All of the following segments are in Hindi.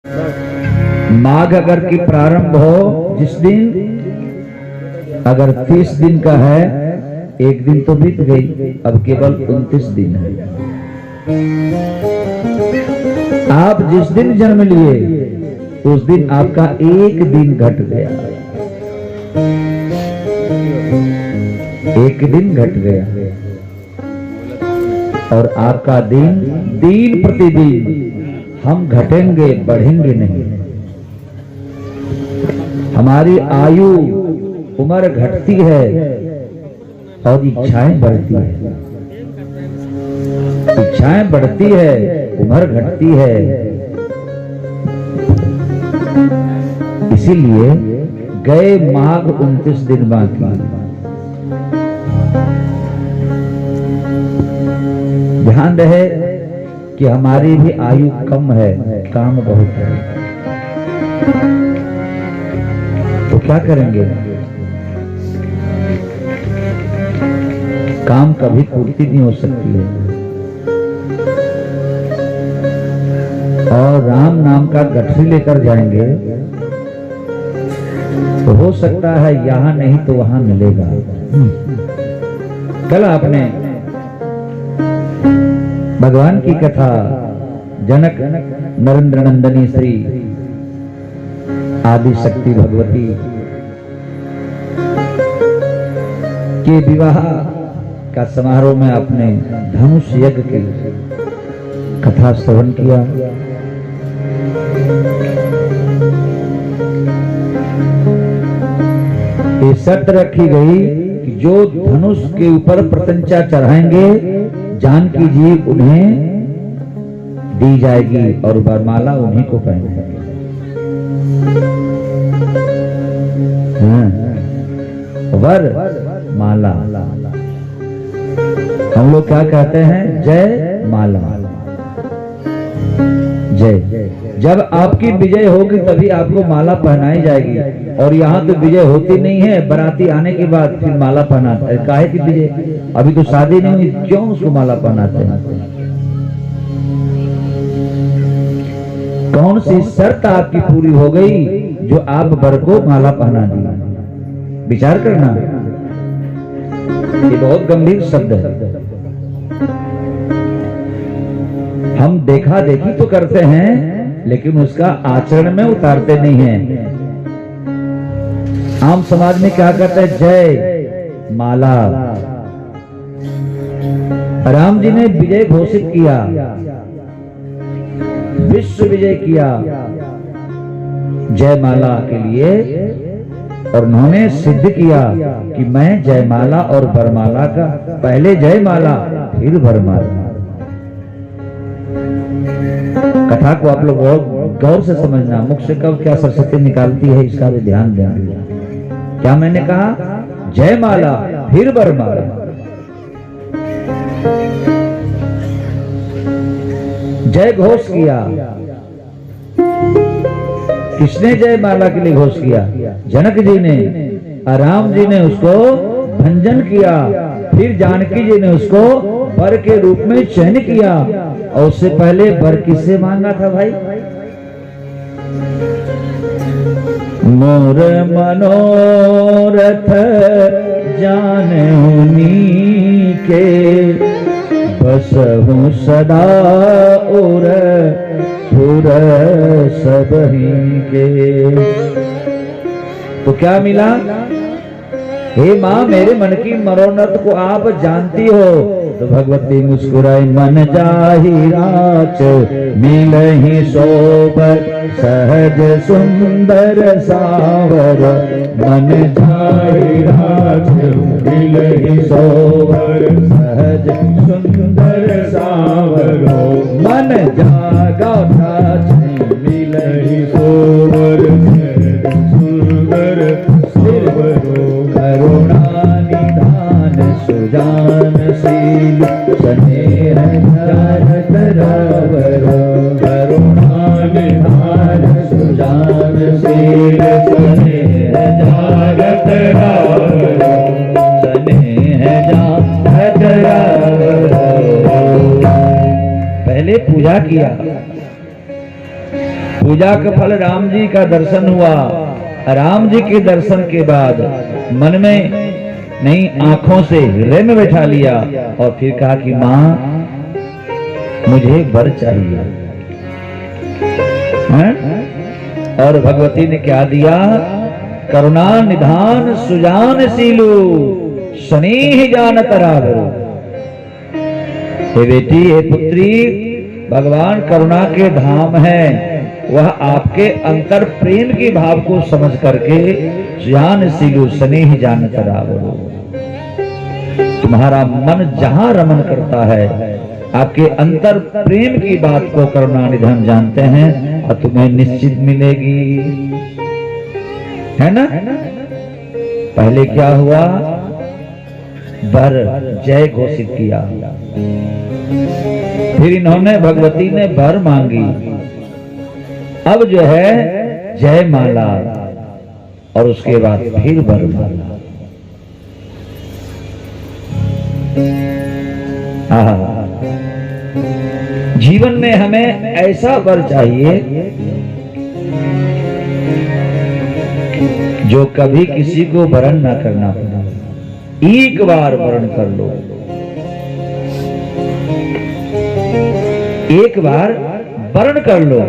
माघ अगर की प्रारंभ हो जिस दिन, अगर 30 दिन का है, एक दिन तो बीत गई, अब केवल 29 दिन है। आप जिस दिन जन्म लिए उस दिन आपका एक दिन घट गया, एक दिन घट गया। और आपका दिन दिन प्रतिदिन हम घटेंगे, बढ़ेंगे नहीं। हमारी आयु उम्र घटती है और इच्छाएं बढ़ती है, इच्छाएं बढ़ती है, उम्र घटती है। इसीलिए गए माघ 29 दिन बाकी। ध्यान रहे कि हमारी भी आयु कम है, काम बहुत है, तो क्या करेंगे? काम कभी पूर्ति नहीं हो सकती है। और राम नाम का गठरी लेकर जाएंगे तो हो सकता है यहां नहीं तो वहां मिलेगा। कल आपने भगवान की कथा जनक नरेंद्र नंदनी श्री आदि शक्ति भगवती के विवाह का समारोह में आपने धनुष यज्ञ की कथा श्रवण किया। ये शर्त रखी गई कि जो धनुष के ऊपर प्रत्यंचा चढ़ाएंगे जानकी जी उन्हें दी जाएगी और वरमाला उन्हीं को पहनाएंगे। वर माला, हम लोग क्या कहते हैं? जय माला, जय। जब आपकी विजय होगी तभी आपको माला पहनाई जाएगी। और यहाँ तो विजय होती नहीं है, बाराती आने के बाद फिर माला पहनाते हैं। काहे की विजय? अभी तो शादी नहीं हुई, क्यों उसको माला पहनाते हैं? कौन सी शर्त आपकी पूरी हो गई जो आप वर को माला पहना दी? विचार करना, ये बहुत गंभीर शब्द है। हम देखा देखी तो करते हैं लेकिन उसका आचरण में उतारते नहीं हैं। आम समाज में क्या करते हैं? जय माला। राम जी ने विजय घोषित किया, विश्व विजय किया जयमाला के लिए, और उन्होंने सिद्ध किया कि मैं जयमाला और वरमाला का, पहले जयमाला फिर वरमाला। कथा को आप लोग बहुत गौर से समझना। मुख से कब क्या सरस्वती निकालती है इसका भी ध्यान देना। क्या मैंने कहा? जयमाला फिर वरमाला। जय घोष किया। किसने जयमाला के लिए घोष किया? जनक जी ने। राम जी ने उसको भंजन किया, फिर जानकी जी ने उसको वर के रूप में चयन किया। और उससे पहले वर किससे मांगा था भाई? मोर मनोरथ जाने के, बसहु सदा उर पुर सबही के। तो क्या मिला? हे माँ, मेरे मन की मनोरथ को आप जानती हो। तो भगवती मुस्कुराई, मन जाहि राच मिलहि शोभर, सहज सुंदर सावर। मन जाहि राच मिलहि शोभर, सहज सुंदर सावर। मन जागा राच मिलहि शोभर, सुंदर सावर। करुणा निधान सुजानशील, स्नेह जागत रावर। करुणा निधान सुजानशील, स्नेह जागत रावर। स्नेह जागत रावर। पहले पूजा किया, पूजा का फल राम जी का दर्शन हुआ। राम जी के दर्शन के बाद मन में नहीं, आंखों से हृदय में बैठा लिया और फिर कहा कि मां मुझे वर चाहिए। और भगवती ने क्या दिया? करुणा निधान सुजान सीलू स्नेह जानत राघव। हे बेटी, हे पुत्री, भगवान करुणा के धाम है। वह आपके अंतर प्रेम के भाव को समझ करके जान सीलू स्नेह जानत राघव। तुम्हारा मन जहां रमन करता है, आपके अंतर प्रेम की बात को करुणा निधान जानते हैं और तुम्हें निश्चित मिलेगी, है ना। पहले क्या हुआ? वर जय घोषित किया। फिर इन्होंने, भगवती ने वर मांगी। अब जो है जय माला, और उसके बाद फिर वर माला। जीवन में हमें ऐसा वर चाहिए जो कभी किसी को वरण ना करना पड़ा। एक बार वरण कर लो, एक बार वरण कर लो।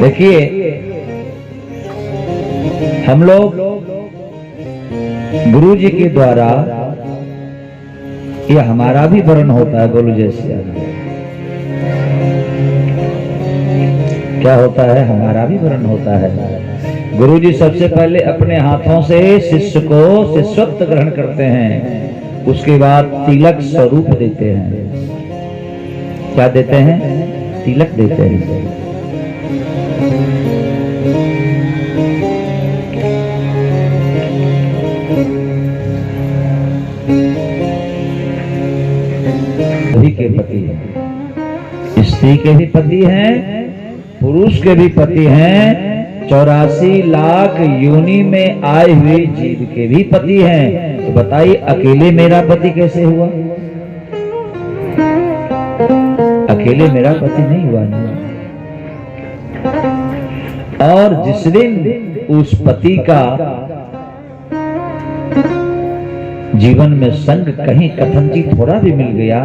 देखिए, हम लोग गुरु जी के द्वारा, ये हमारा भी वरण होता है गोलू जैसे। क्या होता है? हमारा भी वरण होता है। गुरु जी सबसे पहले अपने हाथों से शिष्य को शिष्यत्व ग्रहण करते हैं, उसके बाद तिलक स्वरूप देते हैं। क्या देते हैं? तिलक देते हैं। सभी के पति हैं, स्त्री के भी पति हैं, पुरुष के भी पति हैं, 84 लाख योनि में आए हुए जीव के भी पति हैं। तो बताइए, अकेले मेरा पति कैसे हुआ? अकेले मेरा पति नहीं हुआ। और जिस दिन उस पति का जीवन में संग कहीं कथनचित थोड़ा भी मिल गया,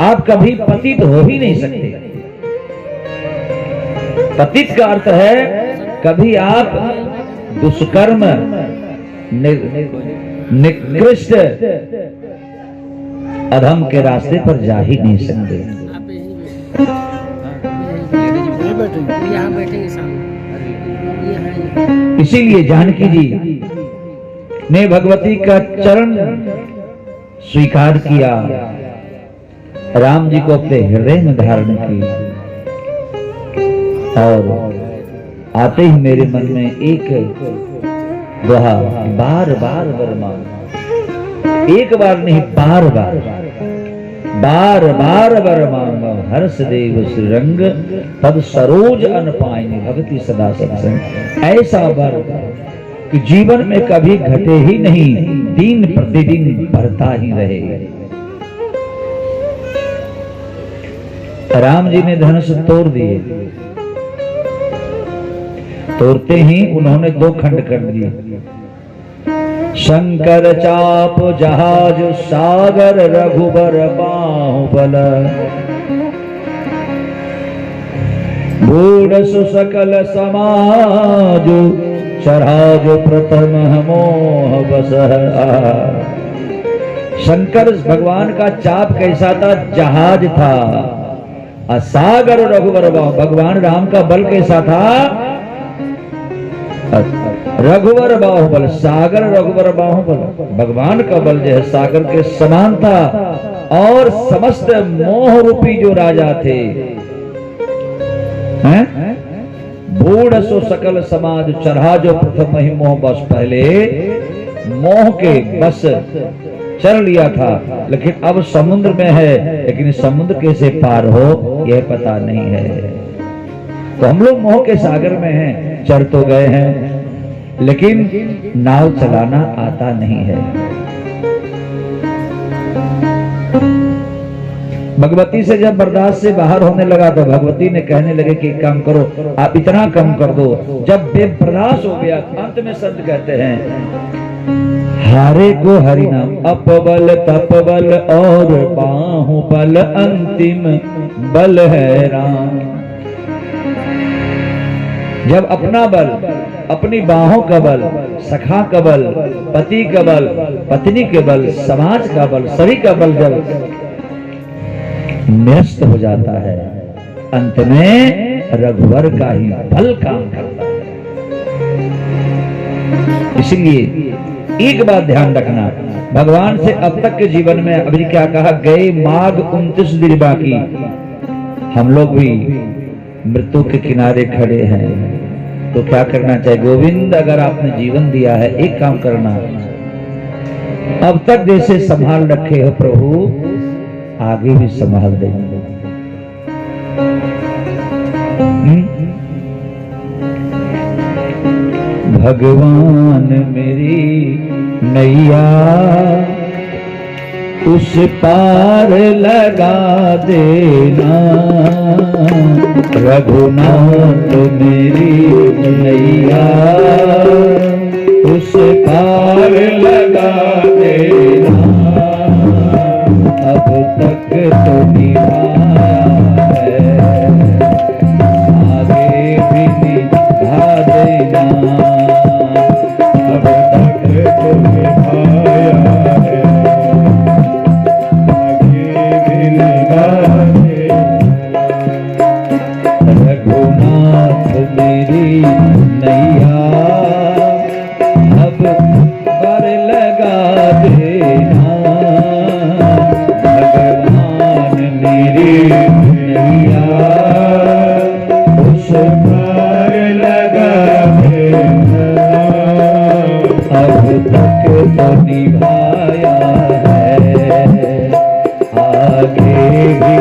आप कभी पतित हो ही नहीं सकते। पतित का अर्थ है कभी आप दुष्कर्म, निकृष्ट अधम के रास्ते पर जा ही नहीं सकते। इसीलिए जानकी जी ने भगवती का चरण स्वीकार किया, राम जी को अपने हृदय में धारण की। और आते ही मेरे मन में एक दोहा, बार बार वर मांगो। एक बार नहीं, बार बार, बार बार वर मांगो। हर्ष देव श्रीरंग तब सरोज अन पाएंगे भक्ति सदा सत्संग। ऐसा वर कि जीवन में कभी घटे ही नहीं, दिन प्रतिदिन बढ़ता ही रहे। राम जी ने धनुष तोड़ दिए। तोड़ते ही उन्होंने दो खंड कर दिए। शंकर चाप जहाज सागर रघुबर बाहुबल, बूढ़ सुसकल समाज चढ़ाज प्रथम मोह बस। शंकर भगवान का चाप कैसा था? जहाज था। सागर रघुबर बाहु, भगवान राम का बल कैसा था? रघुवर बाहुबल, सागर रघुवर बाहुबल। भगवान का बल जो है सागर के समान था। और समस्त मोह रूपी जो राजा थे, बूढ़ सो सकल समाज चढ़ा जो प्रथम ही मोह बस। पहले मोह के बस चल लिया था, लेकिन अब समुद्र में है, लेकिन समुद्र कैसे पार हो यह पता नहीं है। तो हम लोग मोह के सागर में हैं, चढ़ तो गए हैं, लेकिन नाव चलाना आता नहीं है। भगवती से जब बर्दाश्त से बाहर होने लगा तो भगवती ने कहने लगे कि एक काम करो, आप इतना कम कर दो। जब बेबर्दाश्त हो गया, अंत में संत कहते हैं हारे को हरि नाम, अपबल तपबल और बाहुबल, अंतिम बल है राम। जब अपना बल, अपनी बाहों का बल, सखा का बल, पति का बल, पत्नी के बल, समाज का बल, सभी का बल जब निरस्त हो जाता है, अंत में रघुवर का ही बल काम करता है। इसलिए एक बात ध्यान रखना, भगवान से अब तक के जीवन में अभी क्या कहा, गए माघ 29 दिन बाकी। हम लोग भी मृत्यु के किनारे खड़े हैं, तो क्या करना चाहिए? गोविंद, अगर आपने जीवन दिया है, एक काम करना, अब तक जैसे संभाल रखे हो प्रभु, आगे भी संभाल देंगे। भगवान मेरी नैया उस पार लगा देना, रघुनाथ मेरी नैया उस पार लगा देना। अब तक तो निभाया है, आगे भी निभा देना। अब तक तो निभाया है, आगे भी निभा देना। रघुनाथ मेरी नैया अब पर लगा देना, मेरी नैया उस पार लगा देना। अब तक तो निभाया है, आगे भी